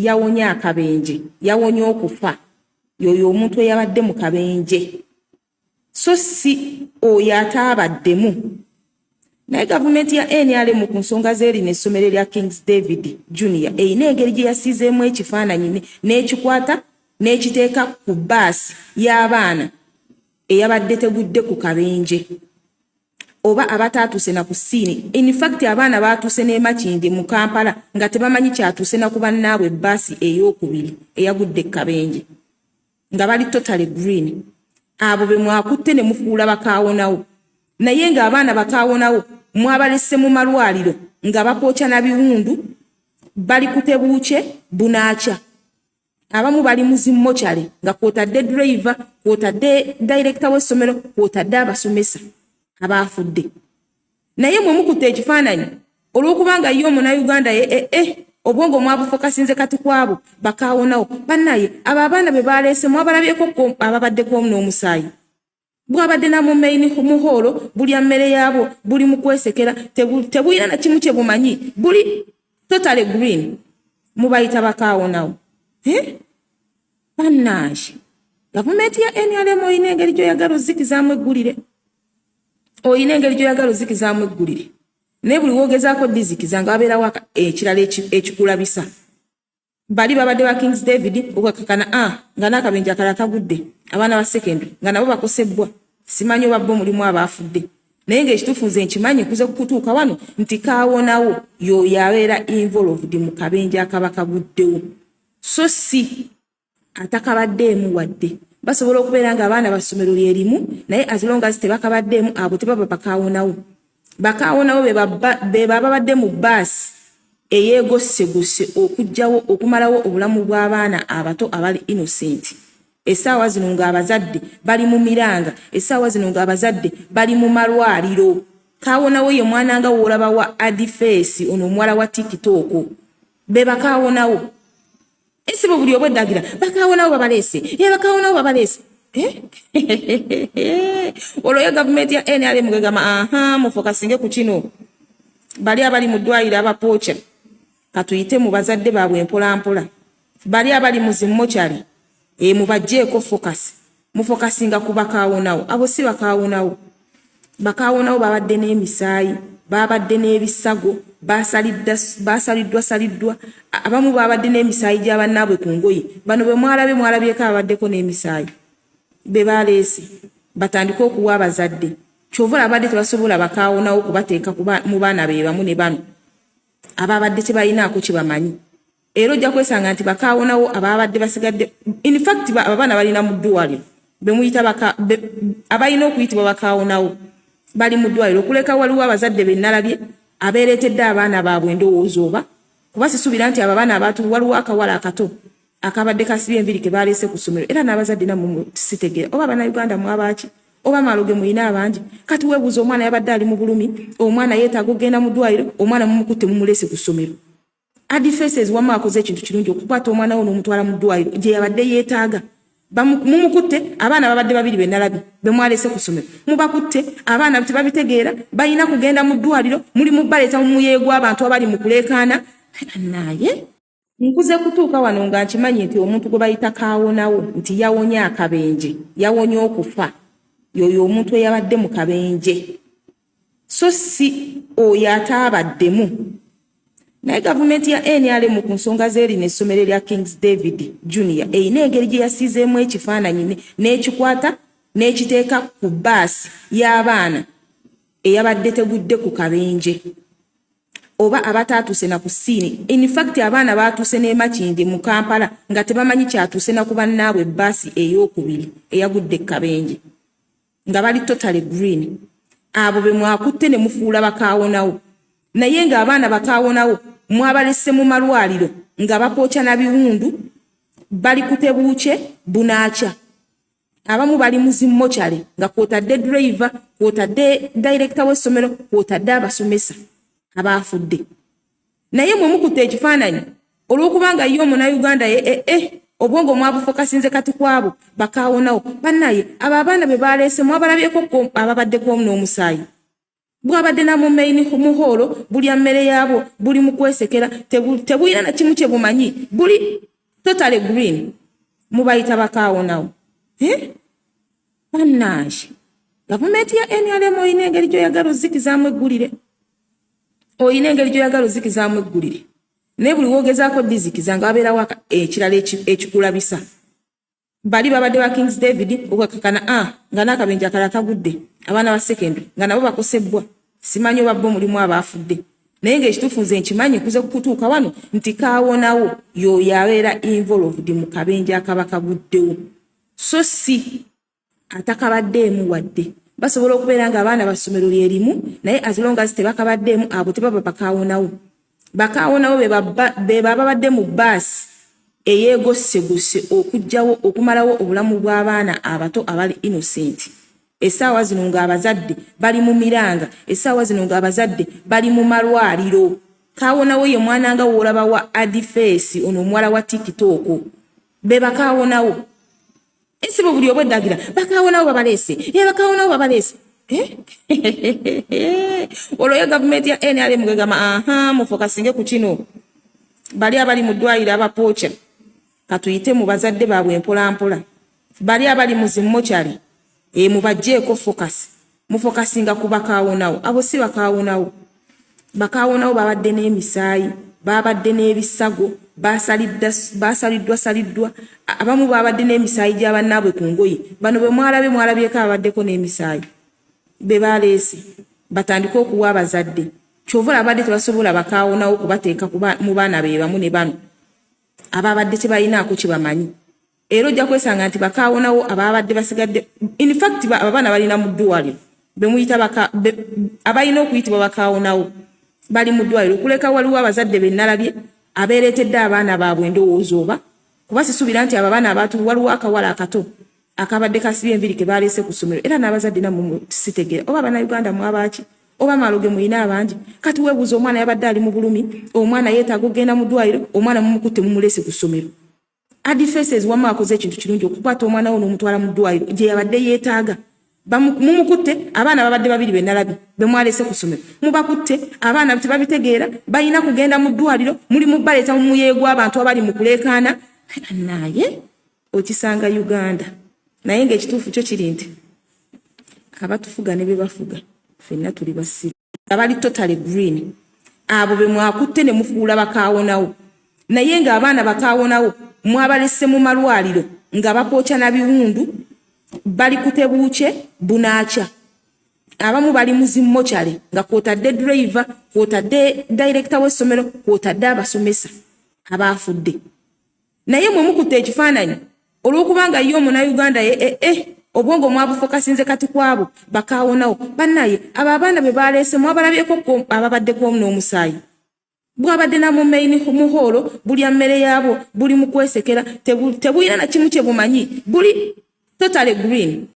yawonya akabenje yawonya okufa yoyo omuntu eyabadde mu kabenje so si oyo ataabaddemu. Naye gavumenti ya NRM ku nsonga z'erina essomero lya Kings David Junior eyina engeri gye yasiizeemu ekifaananyi n'ekikwata n'ekiteeka ku bbaasi y'abaana eyabadde tegudde ku kabenje oba abataatuuse na ku ssiini. In fact abaana baatuuse ne Makindi mu Kampala nga tebamanyi kyatuuse na ku bannaabwe bbaasi ey'okubiri eyagudde ku kabenje nga bali totally green. Abo be mwakutte ne mufuula bakaawonawo. Naye ng'abaana bakaawonawo mwabalesse mu malwaliro nga bapookya na biwundu bali kutebuuke bunaacha. Abamu bali mu zimmokyale nga kwotadde driver kwotadde director w'essomero kwotadde abasomesa abaafudde. Naye mwe mukutte ekifaananyi olw'okubanga ye Omunayuganda obwongo mwabufokasinze kati kwabo bakaawonawo. Bannaye abo abaana be baleese mwabalabyeko ababaddeko n'omusaayi bwabadde na mu main muholo buli mmere yaabo buli mu kwesekera tebulina na kimu kye bumanyi buli totally green mubayita bakaawonawo. Bannaye gavumenti ya NRM oyina engeri gy'oyagala ozikizaamu eggulire oyina engeri gy'oyagala ozikizaamu eggulire naye buli woogezaako dizikiza nga wabeerawo ekirala ekikulabisa. Bali babadde ba Kings David okakakana nga n'akabenje akalala kagudde abaana ba secondary nga nabo bakosebbwa. Simanyi oba bo mulimu abaafudde naye ng'ekituufu nze nkimanyi kuze kutuuka wano nti kaawonawo y'oyo abeera involved mu kabenje akaba kaguddewo so si atakabaddeemu wadde. Basobola okubeera nga abaana ba ssomero lyerimu naye as long as tebakabaddeemu abo tebaba bakaawonawo. Bakaawonawo be baba badde mu bbaasi eyeegossegose okujjawo okumalawo obulamu bw'abaana abato abali innocent. Essaawa zino ng'abazadde bali mu miranga, essaawa zino ng'abazadde bali mu malwaliro. Kaawonawo ye mwana nga w'olaba wa Adifeesi ono omuwala wa TikTok be bakaawonawo. Ese bo buli obweddagira bakaawonawo babaleese bakaawonawo babaleese. Olwo ya gavumenti ya NRM gegama mufokasinge ku kino bali abali mu ddwaliro abapoocha katuyite mu bazadde baabwe empolampola bali abali mu zimmokyale mubajjeeko focus mufokasinga ku bakaawonawo. Abo si bakaawonawo. Bakaawonawo babadde n'emisaayi babadde n'ebisago basaliddwa abamu babadde n'emisaayi gy'abannaabwe ku ngoye. Bano be mwalabyeko ababaddeko n'emisaayi be baleese batandike okuwa abazadde. Kyova abadde tebasobola bakaawonawo kubateeka mu baana be bamu ne bano ababadde tebalinaako kibamanyi. Era ojja kwesanga nti bakaawonawo ababadde basigadde in fact abaana balina mu ddwaliro be muyita abalina okuyitibwa bakaawonawo bali mu ddwaliro okuleka waliwo abazadde be nalabye abeereetedde abaana baabwe endowooza oba kuba sisuubira nti abaana abaatu waliwo akawala akato akabadde kasibye enviri ke baleese ku ssomero era n'abazadde namwe sitegera oba Abannayuganda mwabaaki oba maloge muyina abangi. Kati weebuuza omwana yabadde ali mu bulumi omwana yeetaaga okugenda mu ddwaliro omwana mumukutte mumuleese ku ssomero. Adifeeses wamu akoze ekintu kirungi okukwata omwana wo n'omutwala mu ddwaliro gye yabadde yeetaaga. Mumukutte abaana babadde babiri be nalabye be mwaleese ku ssomero mubakutte abaana tebabitegeera balina kugenda mu ddwaliro mulimu baleeta mu muyeego gw'abantu abali mu kuleekaana. Naye nkuze kutuuka wano nga nkimanyi nti omuntu gwe bayita kaawonawo nti yawonya akabenje yawonya okufa yoyo omuntu eyabadde mu kabenje so si oyo ataabaddemu. Naye gavumenti ya NRM ku nsonga z'erina essomero lya Kings David Junior eyina engeri gye yasiizeemu ekifaananyi n'ekikwata n'ekiteeka ku bbaasi y'abaana eyabadde tegudde ku kabenje oba abataatuuse na ku ssiini. In fact abaana baatuuse ne Makindi mu Kampala nga tebamanyi kyatuuse na ku bannaabwe bbaasi ey'okubiri eyagudde ku kabenje nga bali totally green. Abo be mwakutte ne mufuula bakaawonawo. Naye ng'abaana bakaawonawo mwabalesse mu malwaliro nga bapookya na biwundu bali kutebuuke bunaacha. Abamu bali mu zimmokyale nga kwotadde driver kwotadde director w'essomero kwotadde abasomesa abaafudde. Naye mwe mukutte ekifaananyi olw'okubanga ye Omunayuganda obwongo mwabufokasinze kati kwabo bakaawonawo. Bannaye abo abaana be baleese mwabalabyeko ababaddeko n'omusaayi bwabadde na mu main muholo buli mmere yabo buli mu kwesekera tebuyina na kimu kye bumanyi buli totally green mubayita bakaawonawo bannange gavumenti ya NRM oyina engeri gy'oyagala ozikizaamu eggulire oyina engeri gy'oyagala ozikizaamu eggulire naye buli woogezaako dizikiza nga wabeerawo ekirala ekikulabisa bali babadde ba Kings David okakakana nga n'akabenje akalala kagudde abaana ba secondary nga nabo bakosebbwa simanyi oba bo mulimu abaafudde naye ng'ekituufu nze nkimanyi kuze kutuuka wano nti kaawonawo y'oyo abeera involved mu kabenje akaba kaguddewo so si atakabaddeemu wadde basobola okubeera nga abaana basomero lyerimu naye as long as tebakabaddeemu abo tebaba bakaawonawo bakaawonawo be baba babadde mu baasi eyeegossegose okujjawo okumalawo obulamu bw'abaana abato abali innocent essaawa zino ng'abazadde bali mu miranga essaawa zino ng'abazadde bali mu malwaliro kaawonawo ye mwana nga woolaba wa adifeesi ono omuwala wa tiktok be bakaawonawo esibo buli obweddagira bakaawonawo babaleese bakaawonawo babaleese olwo ye gavumenti ya NRM gegama mufokasinge ku kino bali abali mu ddwaliro abapooca katuyite mu bazadde baabwe empolampola bali abali mu zimmokyali mubajjeeko focus mufokasinga ku bakaawonawo abo si bakaawonawo bakaawonawo babadde n'emisaayi babadde n'ebisago basaliddwa abamu babadde n'emisaayi gy'abannaabwe ku ngoye bano bwe mwalabyeko abaddeko n'emisaayi be baleese batandike okuwa abazadde kyovula abadde tebasobola bakaawonawo kubateeka mu baana be bamu ne bano ababadde tebalinaako kye bamanyi era ojja kwesanga nti bakaawonawo ababadde basigadde in fact abaana balina mu ddwaliro abalina okuyitibwa bakaawonawo bali mu ddwaliro okuleka waliwo abazadde bennalabye abeereetedde abaana baabwe endowooza oba kuba sisuubira nti abo abaana abaatu waliwo akawala akato akabadde kasibye enviri ke baleese ku ssomero era n'abazadde namwe sitegeera oba Abannayuganda mwabaki oba maloge muyina abangi kati weebuuza omwana yabadde ali mu bulumi omwana yeetaaga okugenda mu ddwaliro omwana mumukutte mumuleese ku ssomero adifeeses wamu akoze ekintu kirungi okukwata omwana wo n'omutwala mu ddwaliro gye yabadde yeetaaga mumukutte abaana babadde babiri bennalabi be mwaleese ku ssomero mubakutte abaana tebabitegeera balina kugenda mu ddwaliro muli mu baleeta mu muyeego abantu abali mu kuleekaana naye okisanga Uganda naye ng'ekituufu kyo kiri nti abatufuga ne be bafuga ffenna tuli basiru abali totally green abo be mwakutte ne mufuula bakaawonawo naye ng'abaana bakaawonawo mwabalese mu malwaliro nga bapooca na biwundu bali kutebuuke bunaaca abamu bali mu zimmokyale nga kwotadde driver kwotadde director w'essomero kwotadde abasomesa abaafudde naye mwe mukutte ekifaananyi olw'okubanga ye Omunnayuganda obwongo mwabufokasinze kati kwabo bakaawonawo bannaye abo abaana be baleese mwabalabyeko ababaddeko n'omusaayi bwabadde na mu main muholo buli mmere yabo buli mu kwesekera tebuyina na kimu kye bumanyi buli totally green